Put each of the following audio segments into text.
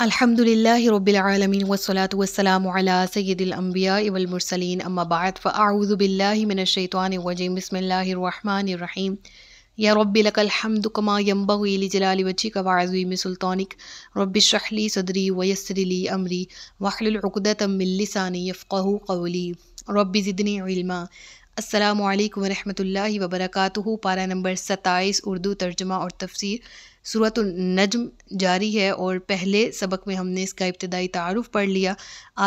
الحمدللہ رب العالمین والصلاة والسلام علی سید الانبیاء والمرسلین اما بعد فاعوذ باللہ من الشیطان الرجیم بسم اللہ الرحمن الرحیم یا رب لک الحمد کما ینبغی لجلال وجہک وعظیم سلطانک رب اشرح لی صدری ویسر لی امری واحلل عقدۃ من لسانی یفقہوا قولی رب زدنی علما۔ السلام علیکم ورحمۃ اللہ وبرکاتہ۔ پارہ نمبر 27 اردو ترجمہ اور تفسیر سورۃ النجم جاری ہے، اور پہلے سبق میں ہم نے اس کا ابتدائی تعارف پڑھ لیا۔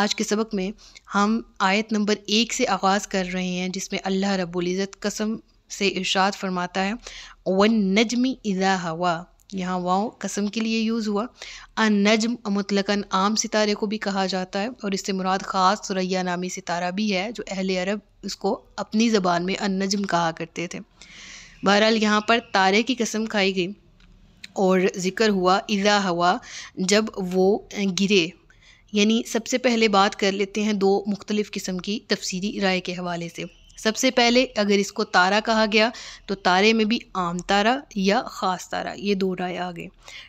آج کے سبق میں ہم آیت نمبر 1 سے آغاز کر رہے ہیں، جس میں اللہ رب العزت قسم سے ارشاد فرماتا ہے وَالنَّجْمِ إِذَا هَوَىٰ۔ یہاں واؤ قسم کے لیے یوز ہوا۔ النجم مطلقاً عام ستارے کو بھی کہا جاتا ہے، اور اس سے مراد خاص ثریا نامی ستارہ بھی ہے، جو اہل عرب اس کو اپنی زبان میں النجم کہا کرتے تھے۔ بہرحال یہاں پر تارے کی قسم کھائی گئی اور ذکر ہوا اذا ہوا، جب وہ گرے۔ یعنی سب سے پہلے بات کر لیتے ہیں دو مختلف قسم کی تفسیری رائے کے حوالے سے۔ سب سے پہلے اگر اس کو تارا کہا گیا تو تارے میں بھی عام تارا یا خاص تارا، یہ دو رائے آ گئے،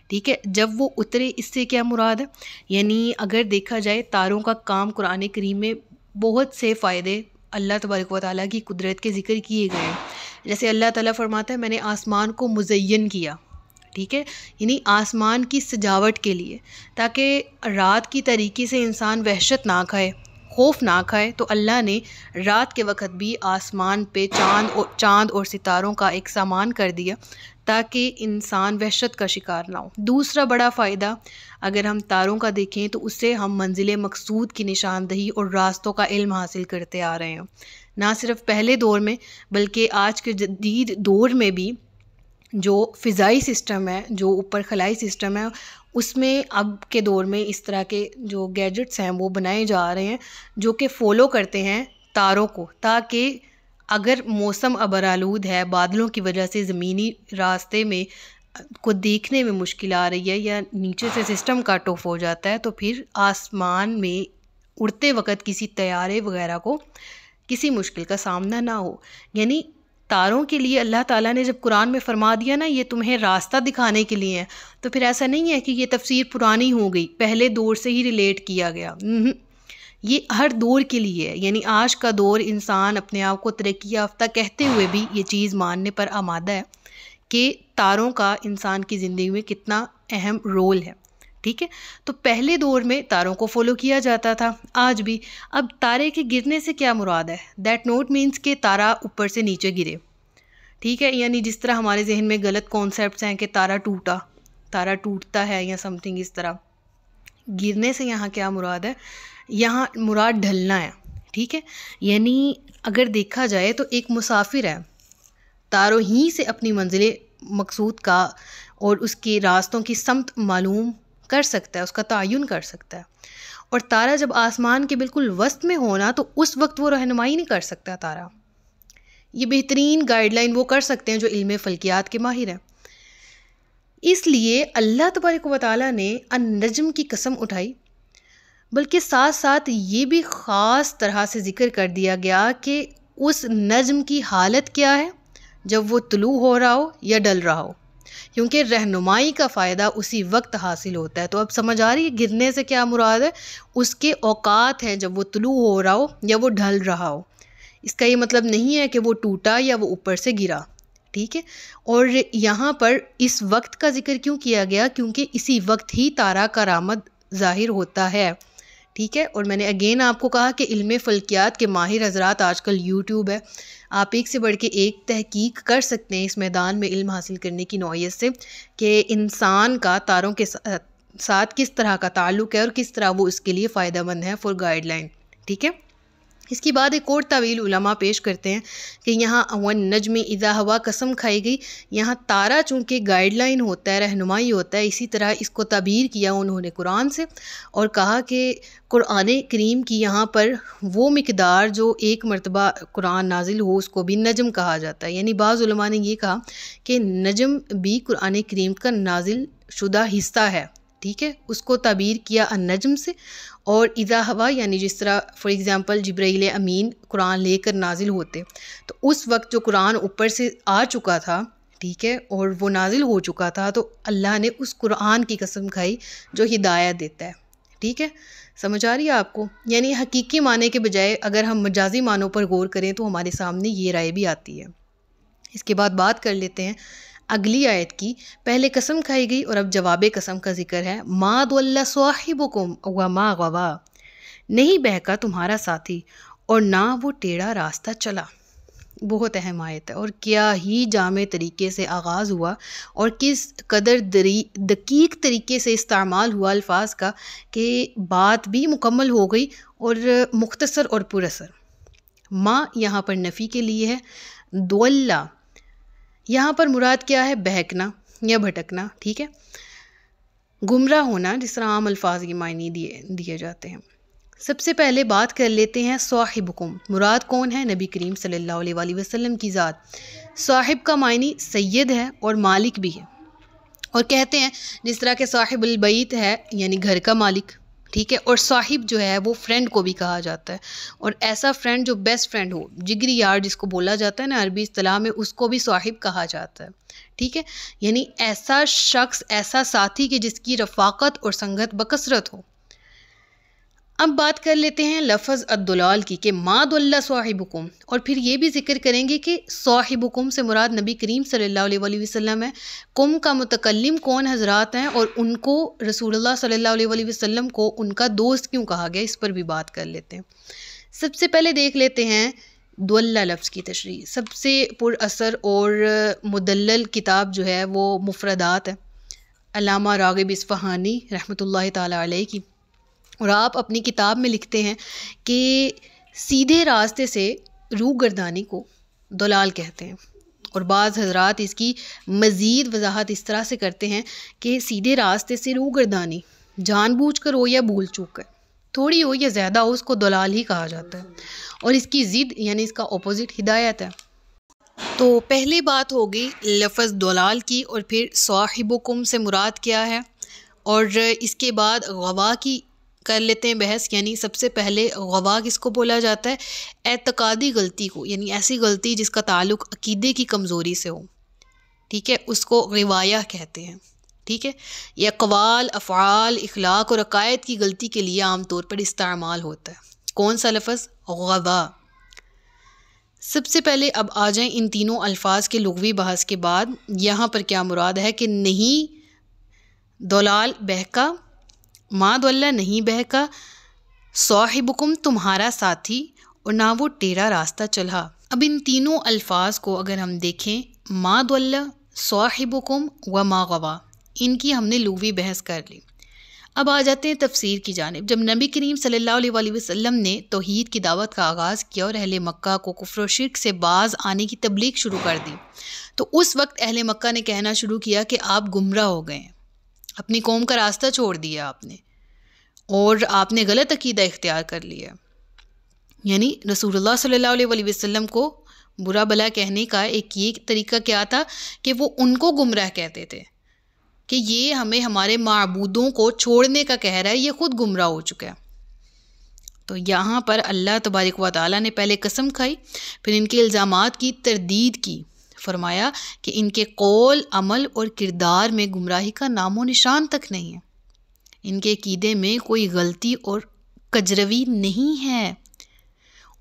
ٹھیک ہے۔ جب وہ اترے، اس سے کیا مراد ہے؟ یعنی اگر دیکھا جائے تاروں کا کام قرآن کریم میں بہت سے فائدے اللہ تبارک و تعالیٰ کی قدرت کے ذکر کیے گئے ہیں۔ جیسے اللہ تعالیٰ فرماتا ہے میں نے آسمان کو مزین کیا، ٹھیک ہے، یعنی آسمان کی سجاوٹ کے لیے، تاکہ رات کی طریقے سے انسان وحشت نہ کھائے، خوف نہ کھائے، تو اللہ نے رات کے وقت بھی آسمان پہ چاند اور ستاروں کا ایک سامان کر دیا تاکہ انسان وحشت کا شکار نہ ہو۔ دوسرا بڑا فائدہ اگر ہم تاروں کا دیکھیں تو اس سے ہم منزل مقصود کی نشاندہی اور راستوں کا علم حاصل کرتے آ رہے ہیں، نہ صرف پہلے دور میں بلکہ آج کے جدید دور میں بھی۔ جو فضائی سسٹم ہے، جو اوپر خلائی سسٹم ہے، اس میں اب کے دور میں اس طرح کے جو گیجٹس ہیں وہ بنائے جا رہے ہیں جو کہ فالو کرتے ہیں تاروں کو، تاکہ اگر موسم ابرآلود ہے، بادلوں کی وجہ سے زمینی راستے میں کو دیکھنے میں مشکل آ رہی ہے یا نیچے سے سسٹم کٹ آف ہو جاتا ہے، تو پھر آسمان میں اڑتے وقت کسی طیارے وغیرہ کو کسی مشکل کا سامنا نہ ہو۔ یعنی تاروں کے لیے اللہ تعالیٰ نے جب قرآن میں فرما دیا نا یہ تمہیں راستہ دکھانے کے لیے ہے، تو پھر ایسا نہیں ہے کہ یہ تفسیر پرانی ہو گئی، پہلے دور سے ہی ریلیٹ کیا گیا۔ یہ ہر دور کے لیے ہے، یعنی آج کا دور انسان اپنے آپ کو ترقی یافتہ کہتے ہوئے بھی یہ چیز ماننے پر آمادہ ہے کہ تاروں کا انسان کی زندگی میں کتنا اہم رول ہے، ٹھیک ہے۔ تو پہلے دور میں تاروں کو فالو کیا جاتا تھا، آج بھی۔ اب تارے کے گرنے سے کیا مراد ہے؟ دیٹ نوٹ مینس کہ تارا اوپر سے نیچے گرے، ٹھیک ہے۔ یعنی جس طرح ہمارے ذہن میں غلط کانسیپٹس ہیں کہ تارا ٹوٹا، تارا ٹوٹتا ہے یا سم تھنگ اس طرح۔ گرنے سے یہاں کیا مراد ہے؟ یہاں مراد ڈھلنا ہے، ٹھیک ہے۔ یعنی اگر دیکھا جائے تو ایک مسافر ہے، تاروں ہی سے اپنی منزل مقصود کا اور اس کے راستوں کی سمت معلوم کر سکتا ہے، اس کا تعین کر سکتا ہے۔ اور تارا جب آسمان کے بالکل وسط میں ہونا تو اس وقت وہ رہنمائی نہیں کر سکتا تارا۔ یہ بہترین گائیڈ لائن وہ کر سکتے ہیں جو علم فلکیات کے ماہر ہیں۔ اس لیے اللہ تبارک و تعالیٰ نے النجم کی قسم اٹھائی، بلکہ ساتھ ساتھ یہ بھی خاص طرح سے ذکر کر دیا گیا کہ اس نجم کی حالت کیا ہے جب وہ طلوع ہو رہا ہو یا ڈل رہا ہو، کیونکہ رہنمائی کا فائدہ اسی وقت حاصل ہوتا ہے۔ تو اب سمجھ آ رہی ہے گرنے سے کیا مراد ہے؟ اس کے اوقات ہیں جب وہ طلوع ہو رہا ہو یا وہ ڈھل رہا ہو۔ اس کا یہ مطلب نہیں ہے کہ وہ ٹوٹا یا وہ اوپر سے گرا، ٹھیک ہے۔ اور یہاں پر اس وقت کا ذکر کیوں کیا گیا؟ کیونکہ اسی وقت ہی تارا کا رامد ظاہر ہوتا ہے، ٹھیک ہے۔ اور میں نے اگین آپ کو کہا کہ علم فلکیات کے ماہر حضرات، آج کل یوٹیوب ہے، آپ ایک سے بڑھ کے ایک تحقیق کر سکتے ہیں اس میدان میں علم حاصل کرنے کی نوعیت سے کہ انسان کا تاروں کے ساتھ کس طرح کا تعلق ہے اور کس طرح وہ اس کے لیے فائدہ مند ہے فار گائیڈ لائن، ٹھیک ہے۔ اس کے بعد ایک اور تعویل علماء پیش کرتے ہیں کہ یہاں والنجم اذا ہوا قسم کھائی گئی، یہاں تارا چونکہ گائیڈ لائن ہوتا ہے، رہنمائی ہوتا ہے، اسی طرح اس کو تعبیر کیا انہوں نے قرآن سے، اور کہا کہ قرآن کریم کی یہاں پر وہ مقدار جو ایک مرتبہ قرآن نازل ہو اس کو بھی نجم کہا جاتا ہے۔ یعنی بعض علماء نے یہ کہا کہ نجم بھی قرآن کریم کا نازل شدہ حصہ ہے، ٹھیک ہے، اس کو تعبیر کیا النجم سے۔ اور اذا ہوا یعنی جس طرح فار ایگزامپل جبرائیل امین قرآن لے کر نازل ہوتے تو اس وقت جو قرآن اوپر سے آ چکا تھا، ٹھیک ہے، اور وہ نازل ہو چکا تھا، تو اللہ نے اس قرآن کی قسم کھائی جو ہدایت دیتا ہے. ٹھیک ہے، سمجھ آ رہی ہے آپ کو؟ یعنی حقیقی معنی کے بجائے اگر ہم مجازی معنوں پر غور کریں تو ہمارے سامنے یہ رائے بھی آتی ہے. اس کے بعد بات کر لیتے ہیں اگلی آیت کی. پہلے قسم کھائی گئی اور اب جواب قسم کا ذکر ہے. ما ضل صاحبکم وما غوا، نہیں بہکا تمہارا ساتھی اور نہ وہ ٹیڑھا راستہ چلا. بہت اہم آیت ہے، اور کیا ہی جامع طریقے سے آغاز ہوا اور کس قدر دقیق طریقے سے استعمال ہوا الفاظ کا کہ بات بھی مکمل ہو گئی اور مختصر اور پر اثر. ما یہاں پر نفی کے لیے ہے. دولا یہاں پر مراد کیا ہے؟ بہکنا یا بھٹکنا. ٹھیک ہے، گمراہ ہونا، جس طرح عام الفاظ کے معنی دیے جاتے ہیں. سب سے پہلے بات کر لیتے ہیں صاحبکم، مراد کون ہے؟ نبی کریم صلی اللہ علیہ وآلہ وسلم کی ذات. صاحب کا معنی سید ہے اور مالک بھی ہے، اور کہتے ہیں جس طرح کہ صاحب البیت ہے یعنی گھر کا مالک. ٹھیک ہے، اور صاحب جو ہے وہ فرینڈ کو بھی کہا جاتا ہے، اور ایسا فرینڈ جو بیسٹ فرینڈ ہو، جگری یار جس کو بولا جاتا ہے نا عربی اصطلاح میں، اس کو بھی صاحب کہا جاتا ہے. ٹھیک ہے، یعنی ایسا شخص، ایسا ساتھی کہ جس کی رفاقت اور سنگت بکثرت ہو. اب بات کر لیتے ہیں لفظ الدلال کی کہ ما ضل صاحبکم، اور پھر یہ بھی ذکر کریں گے کہ صاحبکم سے مراد نبی کریم صلی اللہ علیہ وآلہ وسلم ہے. کم کا متکلم کون حضرات ہیں، اور ان کو رسول اللہ صلی اللہ علیہ وآلہ وسلم کو ان کا دوست کیوں کہا گیا، اس پر بھی بات کر لیتے ہیں. سب سے پہلے دیکھ لیتے ہیں دولہ لفظ کی تشریح. سب سے پر اثر اور مدلل کتاب جو ہے وہ مفردات ہے، علامہ راغب اصفہانی رحمۃ اللہ تعالی علیہ کی. اور آپ اپنی کتاب میں لکھتے ہیں کہ سیدھے راستے سے روح گردانی کو دلال کہتے ہیں، اور بعض حضرات اس کی مزید وضاحت اس طرح سے کرتے ہیں کہ سیدھے راستے سے روح گردانی جان بوجھ کر ہو یا بھول چوک کر، تھوڑی ہو یا زیادہ ہو، اس کو دلال ہی کہا جاتا ہے، اور اس کی ضد یعنی اس کا اپوزٹ ہدایت ہے. تو پہلی بات ہوگی لفظ دلال کی، اور پھر صاحبکم سے مراد کیا ہے، اور اس کے بعد غوا کی کر لیتے ہیں بحث. یعنی سب سے پہلے غوا کس کو بولا جاتا ہے؟ اعتقادی غلطی کو، یعنی ایسی غلطی جس کا تعلق عقیدے کی کمزوری سے ہو. ٹھیک ہے، اس کو غوایہ کہتے ہیں. ٹھیک ہے، یہ اقوال، افعال، اخلاق اور عقائد کی غلطی کے لیے عام طور پر استعمال ہوتا ہے. کون سا لفظ؟ غوا. سب سے پہلے اب آ جائیں ان تینوں الفاظ کے لغوی بحث کے بعد یہاں پر کیا مراد ہے کہ نہیں دلال بہکا، ما ضل نہیں بہکا، صاحبکم تمہارا ساتھی، اور نہ وہ ٹیڑھا راستہ چلا. اب ان تینوں الفاظ کو اگر ہم دیکھیں، ما ضل، صاحبکم و ما غوا، ان کی ہم نے لغوی بحث کر لی. اب آ جاتے ہیں تفسیر کی جانب. جب نبی کریم صلی اللہ علیہ وآلہ وسلم نے توحید کی دعوت کا آغاز کیا اور اہل مکہ کو کفر و شرک سے باز آنے کی تبلیغ شروع کر دی، تو اس وقت اہل مکہ نے کہنا شروع کیا کہ آپ گمراہ ہو گئے ہیں، اپنی قوم کا راستہ چھوڑ دیا آپ نے، اور آپ نے غلط عقیدہ اختیار کر لیا. یعنی رسول اللہ صلی اللہ علیہ وآلہ وسلم کو برا بلا کہنے کا ایک یہ طریقہ کیا تھا کہ وہ ان کو گمراہ کہتے تھے کہ یہ ہمیں ہمارے معبودوں کو چھوڑنے کا کہہ رہا ہے، یہ خود گمراہ ہو چکا ہے. تو یہاں پر اللہ تبارک و تعالیٰ نے پہلے قسم کھائی، پھر ان کے الزامات کی تردید کی. فرمایا کہ ان کے قول، عمل اور کردار میں گمراہی کا نام و نشان تک نہیں ہے، ان کے عقیدے میں کوئی غلطی اور کجروی نہیں ہے.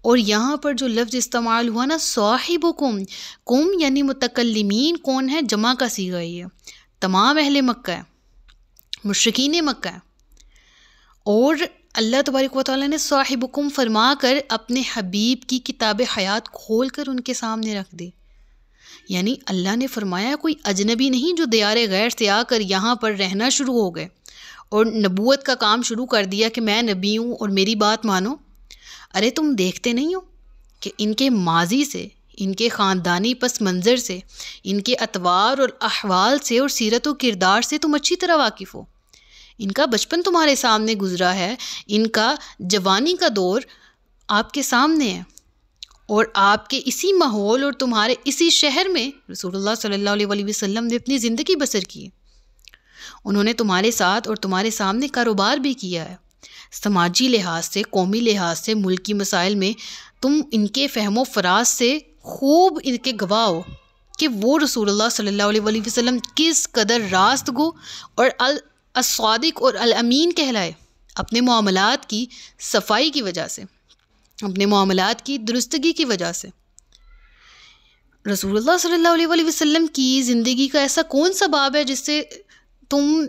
اور یہاں پر جو لفظ استعمال ہوا نا صاحبکم، کم یعنی متکلمین کون ہے؟ جمع کا صیغہ یہ تمام اہل مکہ ہے، مشرکین مکہ ہے. اور اللہ تبارک و تعالیٰ نے صاحبکم فرما کر اپنے حبیب کی کتاب حیات کھول کر ان کے سامنے رکھ دی. یعنی اللہ نے فرمایا کوئی اجنبی نہیں جو دیار غیر سے آ کر یہاں پر رہنا شروع ہو گئے اور نبوت کا کام شروع کر دیا کہ میں نبی ہوں اور میری بات مانو. ارے تم دیکھتے نہیں ہو کہ ان کے ماضی سے، ان کے خاندانی پس منظر سے، ان کے اطوار اور احوال سے اور سیرت و کردار سے تم اچھی طرح واقف ہو. ان کا بچپن تمہارے سامنے گزرا ہے، ان کا جوانی کا دور آپ کے سامنے ہے، اور آپ کے اسی ماحول اور تمہارے اسی شہر میں رسول اللہ صلی اللہ علیہ وآلہ وسلم نے اپنی زندگی بسر کی ہے. انہوں نے تمہارے ساتھ اور تمہارے سامنے کاروبار بھی کیا ہے. سماجی لحاظ سے، قومی لحاظ سے، ملکی مسائل میں تم ان کے فہم و فراز سے خوب ان کے گواہ ہو. کہ وہ رسول اللہ صلی اللہ علیہ وسلم کس قدر راست گو اور الصادق اور الامین کہلائے، اپنے معاملات کی صفائی کی وجہ سے، اپنے معاملات کی درستگی کی وجہ سے۔ رسول اللہ صلی اللہ علیہ وسلم کی زندگی کا ایسا کون سا باب ہے جس سے تم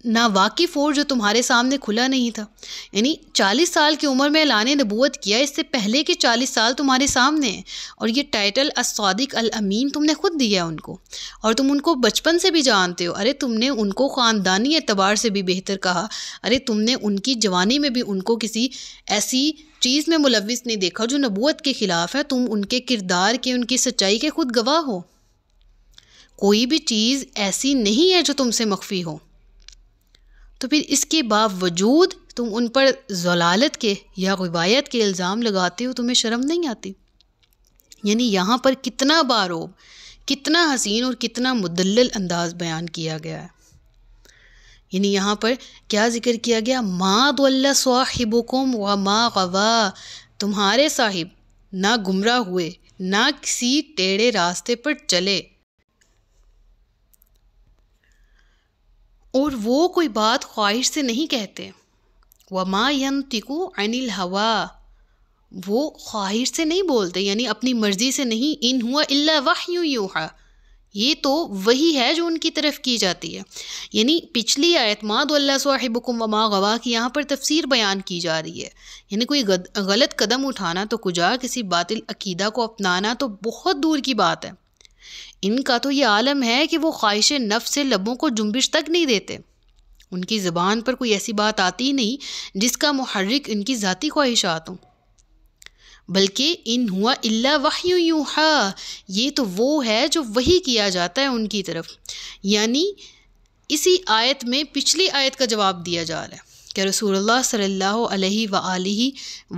نا واقف ہو، جو تمہارے سامنے کھلا نہیں تھا؟ یعنی 40 سال کی عمر میں اعلان نبوت کیا، اس سے پہلے کے 40 سال تمہارے سامنے ہیں، اور یہ ٹائٹل الصادق الامین تم نے خود دیا ان کو، اور تم ان کو بچپن سے بھی جانتے ہو۔ ارے تم نے ان کو خاندانی اعتبار سے بھی بہتر کہا، ارے تم نے ان کی جوانی میں بھی ان کو کسی ایسی چیز میں ملوث نہیں دیکھا جو نبوت کے خلاف ہے۔ تم ان کے کردار کے، ان کی سچائی کے خود گواہ ہو۔ کوئی بھی چیز ایسی نہیں ہے جو تم سے مخفی ہو، تو پھر اس کے باوجود تم ان پر ضلالت کے یا غوایت کے الزام لگاتے ہو، تمہیں شرم نہیں آتی؟ یعنی یہاں پر کتنا باروب، کتنا حسین اور کتنا مدلل انداز بیان کیا گیا ہے۔ یعنی یہاں پر کیا ذکر کیا گیا؟ ما ضل صاحبکم وما غوا، تمہارے صاحب نہ گمراہ ہوئے، نہ کسی ٹیڑھے راستے پر چلے، اور وہ کوئی بات خواہش سے نہیں کہتے۔ وما ینطق عن الہوی، وہ خواہش سے نہیں بولتے، یعنی اپنی مرضی سے نہیں۔ ان ہوا الا وحی یوحی، یہ تو وہی ہے جو ان کی طرف کی جاتی ہے۔ یعنی پچھلی آیت ما ضل صاحبکم وما غوا کی یہاں پر تفسیر بیان کی جا رہی ہے۔ یعنی کوئی غلط قدم اٹھانا تو کجا، کسی باطل عقیدہ کو اپنانا تو بہت دور کی بات ہے۔ ان کا تو یہ عالم ہے کہ وہ خواہش نفس سے لبوں کو جنبش تک نہیں دیتے، ان کی زبان پر کوئی ایسی بات آتی نہیں جس کا محرک ان کی ذاتی خواہشات ہوں، بلکہ ان ہوا الا وحی یوحی، یہ تو وہ ہے جو وحی کیا جاتا ہے ان کی طرف۔ یعنی اسی آیت میں پچھلی آیت کا جواب دیا جا رہا ہے کہ رسول اللہ صلی اللہ علیہ وآلہ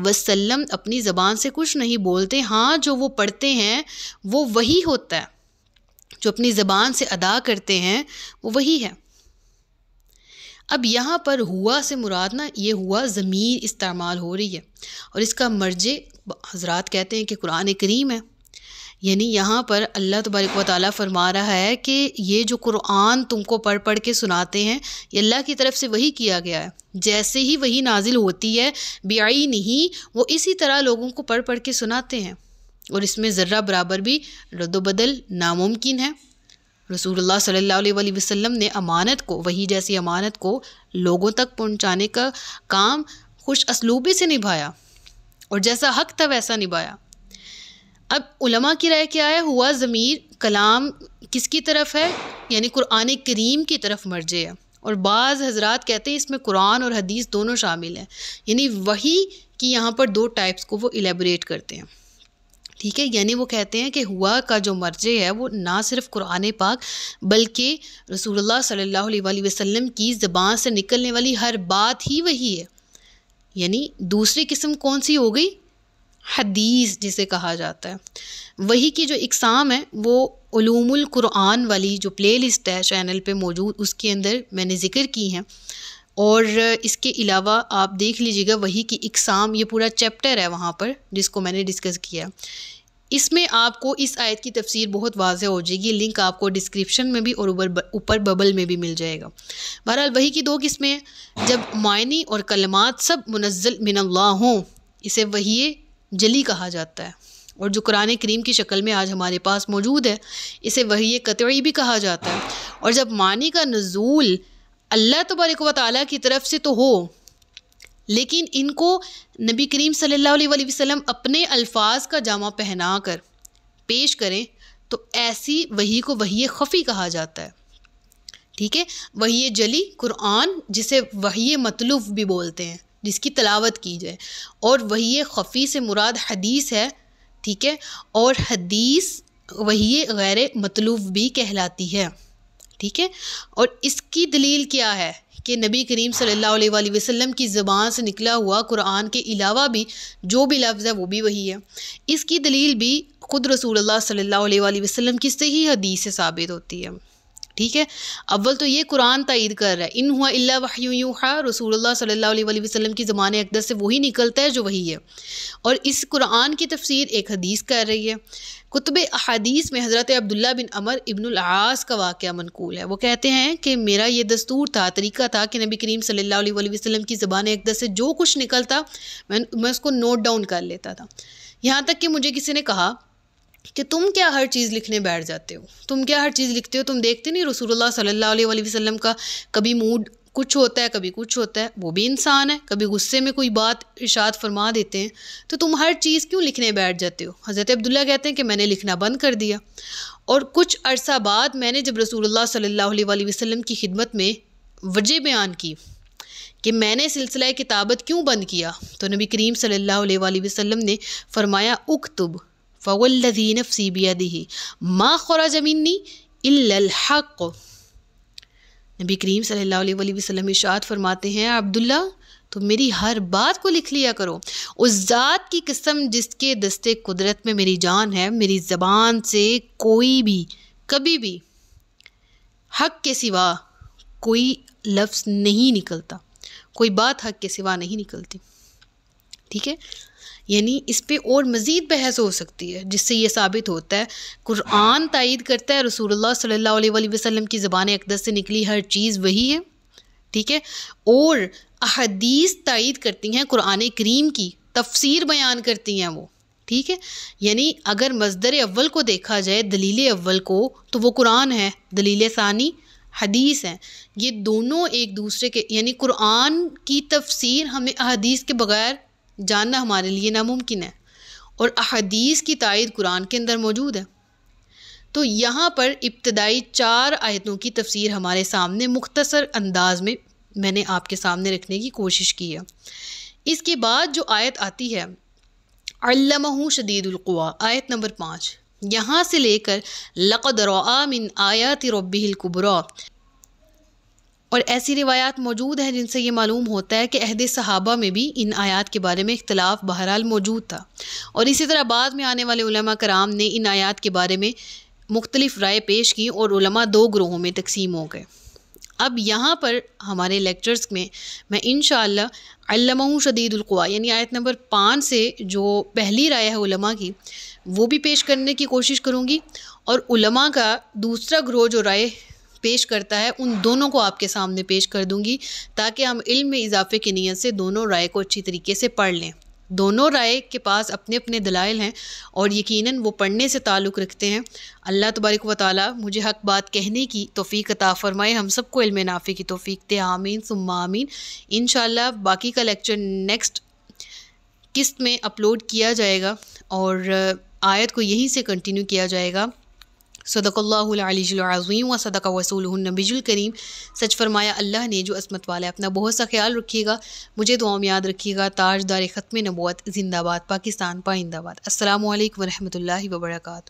وسلم اپنی زبان سے کچھ نہیں بولتے، ہاں جو وہ پڑھتے ہیں وہ وحی ہوتا ہے، جو اپنی زبان سے ادا کرتے ہیں وہ وہی ہے۔ اب یہاں پر ہوا سے مراد نا، یہ ہوا ضمیر استعمال ہو رہی ہے، اور اس کا مرجع حضرات کہتے ہیں کہ قرآن کریم ہے۔ یعنی یہاں پر اللہ تبارک و تعالیٰ فرما رہا ہے کہ یہ جو قرآن تم کو پڑھ پڑھ کے سناتے ہیں، یہ اللہ کی طرف سے وحی کیا گیا ہے۔ جیسے ہی وحی نازل ہوتی ہے بعینہ، وہ اسی طرح لوگوں کو پڑھ پڑھ کے سناتے ہیں، اور اس میں ذرہ برابر بھی رد و بدل ناممکن ہے۔ رسول اللہ صلی اللہ علیہ وسلم نے امانت کو، وحی جیسی امانت کو لوگوں تک پہنچانے کا کام خوش اسلوبی سے نبھایا، اور جیسا حق تھا ویسا نبھایا۔ اب علماء کی رائے کیا ہے؟ ہوا ضمیر کلام کس کی طرف ہے؟ یعنی قرآن کریم کی طرف مرجع ہے، اور بعض حضرات کہتے ہیں اس میں قرآن اور حدیث دونوں شامل ہیں۔ یعنی وحی کی یہاں پر دو ٹائپس کو وہ الیبوریٹ کرتے ہیں، ٹھیک ہے؟ یعنی وہ کہتے ہیں کہ ہوا کا جو مرجع ہے وہ نہ صرف قرآن پاک بلکہ رسول اللہ صلی اللہ علیہ وسلم کی زبان سے نکلنے والی ہر بات ہی وہی ہے۔ یعنی دوسری قسم کون سی ہو گئی؟ حدیث جسے کہا جاتا ہے۔ وہی کی جو اقسام ہے وہ علوم القرآن والی جو پلے لسٹ ہے چینل پہ موجود، اس کے اندر میں نے ذکر کی ہیں، اور اس کے علاوہ آپ دیکھ لیجیے گا وحی کی اقسام، یہ پورا چیپٹر ہے وہاں پر جس کو میں نے ڈسکس کیا۔ اس میں آپ کو اس آیت کی تفسیر بہت واضح ہو جائے گی، لنک آپ کو ڈسکرپشن میں بھی اور اوپر ببل میں بھی مل جائے گا۔ بہرحال وحی کی دو قسمیں ہیں، جب معنی اور کلمات سب منزل من اللہ ہوں اسے وحی جلی کہا جاتا ہے، اور جو قرآن کریم کی شکل میں آج ہمارے پاس موجود ہے اسے وحی قطعی بھی کہا جاتا ہے۔ اور جب معنی کا نزول اللہ تبارک و تعالیٰ کی طرف سے تو ہو، لیکن ان کو نبی کریم صلی اللہ علیہ وسلم اپنے الفاظ کا جامہ پہنا کر پیش کریں تو ایسی وحی کو وحی خفی کہا جاتا ہے، ٹھیک ہے؟ وحی جلی قرآن جسے وحی مطلوب بھی بولتے ہیں، جس کی تلاوت کی جائے، اور وحی خفی سے مراد حدیث ہے، ٹھیک ہے؟ اور حدیث وحی غیر مطلوب بھی کہلاتی ہے، ٹھیک ہے؟ اور اس کی دلیل کیا ہے کہ نبی کریم صلی اللہ علیہ وسلم کی زبان سے نکلا ہوا قرآن کے علاوہ بھی جو بھی لفظ ہے وہ بھی وہی ہے۔ اس کی دلیل بھی خود رسول اللہ صلی اللہ علیہ وسلم کی صحیح حدیث سے ثابت ہوتی ہے، ٹھیک ہے، اول تو یہ قرآن تائید کر رہا ہے، ان ہوا الا وحی یوحیٰ، رسول اللہ صلی اللہ علیہ وآلہ وسلم کی زبان اقدس سے وہی نکلتا ہے جو وہی ہے، اور اس قرآن کی تفسیر ایک حدیث کر رہی ہے۔ کتب احادیث میں حضرت عبداللہ بن عمر ابن العاص کا واقعہ منقول ہے، وہ کہتے ہیں کہ میرا یہ دستور تھا، طریقہ تھا کہ نبی کریم صلی اللہ علیہ وآلہ وسلم کی زبان اقدس سے جو کچھ نکلتا میں اس کو نوٹ ڈاؤن کر لیتا تھا، یہاں تک کہ مجھے کسی نے کہا کہ تم کیا ہر چیز لکھنے بیٹھ جاتے ہو، تم کیا ہر چیز لکھتے ہو، تم دیکھتے نہیں رسول اللہ صلی اللہ علیہ وآلہ وسلم کا کبھی موڈ کچھ ہوتا ہے، کبھی کچھ ہوتا ہے، وہ بھی انسان ہے، کبھی غصے میں کوئی بات ارشاد فرما دیتے ہیں، تو تم ہر چیز کیوں لکھنے بیٹھ جاتے ہو؟ حضرت عبداللہ کہتے ہیں کہ میں نے لکھنا بند کر دیا، اور کچھ عرصہ بعد میں نے جب رسول اللہ صلی اللہ علیہ وآلہ وسلم کی خدمت میں وجہ بیان کی کہ میں نے سلسلہ کتابت کیوں بند کیا، تو نبی کریم صلی اللہ علیہ وآلہ وسلم نے فرمایا اکتب فوالذی نفسی بیدہ ما خرج منی الا الحق۔ نبی کریم صلی اللہ علیہ وآلہ وسلم ارشاد فرماتے ہیں عبداللہ تو میری ہر بات کو لکھ لیا کرو، اس ذات کی قسم جس کے دستے قدرت میں میری جان ہے، میری زبان سے کوئی بھی کبھی بھی حق کے سوا کوئی لفظ نہیں نکلتا، کوئی بات حق کے سوا نہیں نکلتی، ٹھیک ہے؟ یعنی اس پہ اور مزید بحث ہو سکتی ہے، جس سے یہ ثابت ہوتا ہے قرآن تائید کرتا ہے رسول اللہ صلی اللہ علیہ وآلہ وسلم کی زبان اقدس سے نکلی ہر چیز وہی ہے، ٹھیک ہے، اور احادیث تائید کرتی ہیں قرآن کریم کی، تفسیر بیان کرتی ہیں وہ، ٹھیک ہے، یعنی اگر مصدر اول کو دیکھا جائے، دلیل اول کو، تو وہ قرآن ہے، دلیل ثانی حدیث ہے، یہ دونوں ایک دوسرے کے، یعنی قرآن کی تفسیر ہمیں احادیث کے بغیر جاننا ہمارے لیے ناممکن ہے، اور احادیث کی تائید قرآن کے اندر موجود ہے۔ تو یہاں پر ابتدائی 4 آیتوں کی تفسیر ہمارے سامنے مختصر انداز میں نے آپ کے سامنے رکھنے کی کوشش کی ہے۔ اس کے بعد جو آیت آتی ہے علمہ شدید القویٰ، آیت نمبر 5، یہاں سے لے کر لقد رأى من آیات ربہ الکبریٰ، اور ایسی روایات موجود ہیں جن سے یہ معلوم ہوتا ہے کہ عہد صحابہ میں بھی ان آیات کے بارے میں اختلاف بہرحال موجود تھا، اور اسی طرح بعد میں آنے والے علماء کرام نے ان آیات کے بارے میں مختلف رائے پیش کی اور علماء 2 گروہوں میں تقسیم ہو گئے۔ اب یہاں پر ہمارے لیکچرز میں انشاءاللہ علمہ شدید القویٰ یعنی آیت نمبر 5 سے جو پہلی رائے ہے علماء کی وہ بھی پیش کرنے کی کوشش کروں گی، اور علماء کا دوسرا گروہ جو رائے پیش کرتا ہے ان دونوں کو آپ کے سامنے پیش کر دوں گی، تاکہ ہم علم میں اضافے کی نیت سے دونوں رائے کو اچھی طریقے سے پڑھ لیں۔ دونوں رائے کے پاس اپنے اپنے دلائل ہیں، اور یقیناً وہ پڑھنے سے تعلق رکھتے ہیں۔ اللہ تبارک و تعالی مجھے حق بات کہنے کی توفیق عطا فرمائے، ہم سب کو علم نافع کی توفیق دے، آمین ثم آمین۔ انشاءاللہ باقی کا لیکچر نیکسٹ قسط میں اپلوڈ کیا جائے گا، اور آیت کو یہیں سے کنٹینیو کیا جائے گا۔ صدق اللہ العلی العظیم و صدق رسولہ النبی الکریم، سچ فرمایا اللہ نے جو عصمت والا ہے۔ اپنا بہت سا خیال رکھیے گا، مجھے دعاؤں میں یاد رکھیے گا۔ تاجدار ختم نبوت زندہ باد، پاکستان پائندہ باد۔ السلام علیکم ورحمۃ اللہ وبرکاتہ۔